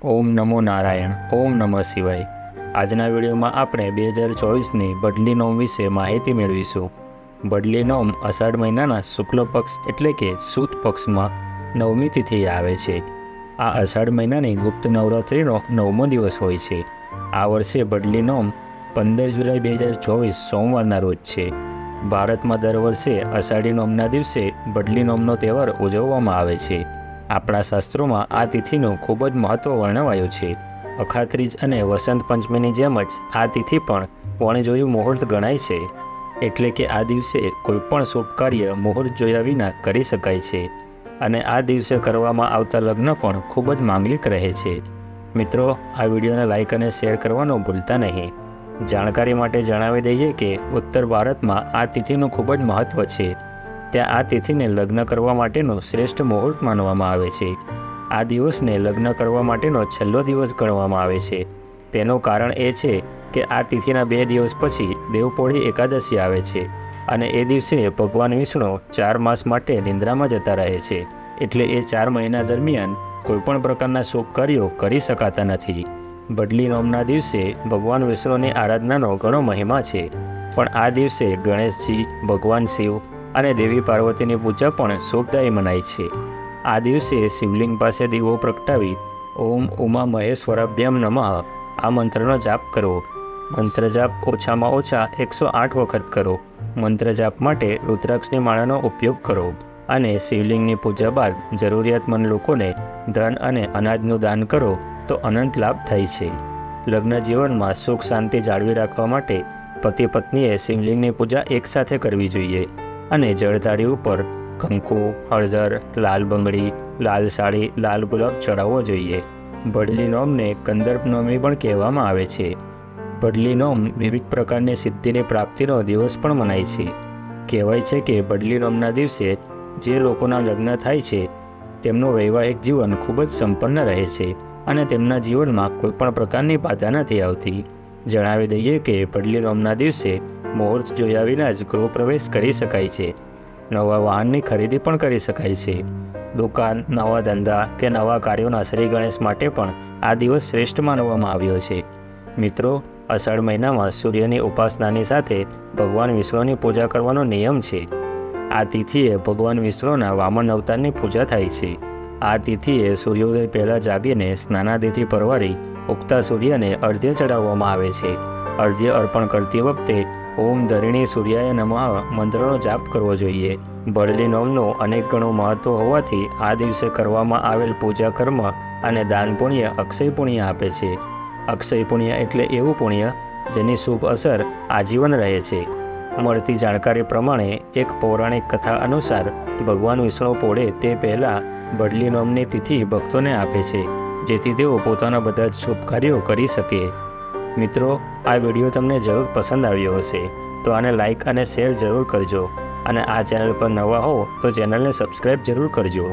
ઓમ નમો નારાયણ. ઓમ નમઃ શિવાય. આજના વિડીયોમાં આપણે 2024ની બદલી નોમ વિશે માહિતી મેળવીશું. બદલી નોમ અષાઢ મહિનાના શુક્લ પક્ષ એટલે કે સુદ પક્ષમાં 9મી તિથિએ આવે છે. આ અષાઢ મહિનાની ગુપ્ત નવરાત્રિનો 9મો દિવસ હોય છે. આ વર્ષે બદલી નોમ 15 જુલાઈ 2024 સોમવારના રોજ છે. ભારતમાં દર વર્ષે અષાઢી નોમના દિવસે બદલી નોમનો તહેવાર ઉજવવામાં આવે છે. આપણા શાસ્ત્રોમાં આ તિથિનું ખૂબ જ મહત્ત્વ વર્ણવાયું છે. અખાત્રીજ અને વસંત પંચમીની જેમ જ આ તિથિ પણ વણજોયું મુહૂર્ત ગણાય છે. એટલે કે આ દિવસે કોઈપણ શુભ કાર્ય મુહૂર્ત જોયા વિના કરી શકાય છે અને આ દિવસે કરવામાં આવતા લગ્ન પણ ખૂબ જ માંગલિક રહે છે. મિત્રો, આ વિડીયોને લાઇક અને શેર કરવાનું ભૂલતા નહીં. જાણકારી માટે જણાવી દઈએ કે ઉત્તર ભારતમાં આ તિથિનું ખૂબ જ મહત્ત્વ છે. ત્યાં આ તિથિને લગ્ન કરવા માટેનું શ્રેષ્ઠ મુહૂર્ત માનવામાં આવે છે. આ દિવસને લગ્ન કરવા માટેનો છેલ્લો દિવસ ગણવામાં આવે છે. તેનું કારણ એ છે કે આ તિથિના 2 દિવસ પછી દેવપોળી એકાદશી આવે છે અને એ દિવસે ભગવાન વિષ્ણુ 4 માસ માટે નિંદ્રામાં જતા રહે છે. એટલે એ 4 મહિના દરમિયાન કોઈપણ પ્રકારના શુભ કાર્યો કરી શકાતા નથી. બદલી નોમના દિવસે ભગવાન વિષ્ણુની આરાધનાનો ઘણો મહિમા છે. પણ આ દિવસે ગણેશજી, ભગવાન શિવ અને દેવી પાર્વતીની પૂજા પણ શુભદાયી મનાય છે. આ દિવસે શિવલિંગ પાસે દીવો પ્રગટાવી ઓમ ઉમા મહેશ્વરાભ્યામ નમઃ આ મંત્રનો જાપ કરવો. મંત્ર જાપ ઓછામાં ઓછા 108 વખત કરો. મંત્ર જાપ માટે રુદ્રાક્ષની માળાનો ઉપયોગ કરો અને શિવલિંગની પૂજા બાદ જરૂરિયાતમંદ લોકોને ધન અને અનાજનું દાન કરો તો અનંત લાભ થાય છે. લગ્ન જીવનમાં સુખ શાંતિ જાળવી રાખવા માટે પતિ પત્નીએ શિવલિંગની પૂજા એકસાથે કરવી જોઈએ અને જળધારી ઉપર કંકુ, હળદર, લાલ બંગડી, લાલ સાડી, લાલ ગુલાબ ચડાવવો જોઈએ. બદલી નોમને કંદર્પ નોમી પણ કહેવામાં આવે છે. બદલી નોમ વિવિધ પ્રકારની સિદ્ધિની પ્રાપ્તિનો દિવસ પણ મનાય છે. કહેવાય છે કે બદલી નોમના દિવસે જે લોકોના લગ્ન થાય છે તેમનું વૈવાહિક જીવન ખૂબ જ સંપન્ન રહે છે અને તેમના જીવનમાં કોઈપણ પ્રકારની બાધા નથી આવતી. જણાવી દઈએ કે બદલી નોમના દિવસે મુહૂર્ત જોયા વિના જ ગૃહ પ્રવેશ કરી શકાય છે. નવા વાહનની ખરીદી પણ કરી શકાય છે. દુકાન, નવા ધંધા કે નવા કાર્યોના શ્રી ગણેશ માટે પણ આ દિવસ શ્રેષ્ઠ માનવામાં આવ્યો છે. મિત્રો, અષાઢ મહિનામાં સૂર્યની ઉપાસનાની સાથે ભગવાન વિષ્ણુની પૂજા કરવાનો નિયમ છે. આ તિથિએ ભગવાન વિષ્ણુના વામન અવતારની પૂજા થાય છે. આ તિથિએ સૂર્યોદય પહેલાં જાગીને સ્નાનાદિથી પરવારી ઉગતા સૂર્યને અર્ધ્ય ચડાવવામાં આવે છે. અર્ધ્ય અર્પણ કરતી વખતે ઓમ ધરિણી સૂર્યાય નમઃ મંત્રનો જાપ કરવો જોઈએ. બદલી નોમનું અનેક ગણું મહત્ત્વ હોવાથી આ દિવસે કરવામાં આવેલ પૂજા કર્મ અને દાન પુણ્ય અક્ષય પુણ્ય આપે છે. અક્ષય પુણ્ય એટલે એવું પુણ્ય જેની શુભ અસર આજીવન રહે છે. મળતી જાણકારી પ્રમાણે એક પૌરાણિક કથા અનુસાર ભગવાન વિષ્ણુ પોળે તે પહેલાં બદલી નોમની તિથિ ભક્તોને આપે છે જેથી તેઓ પોતાના બધા જ શુભ કાર્યો કરી શકે. મિત્રો, આ વિડીયો તમને જરૂર પસંદ આવ્યો હશે તો આને લાઇક અને શેર જરૂર કરજો અને આ ચેનલ પર નવા હો તો ચેનલને સબસ્ક્રાઈબ જરૂર કરજો.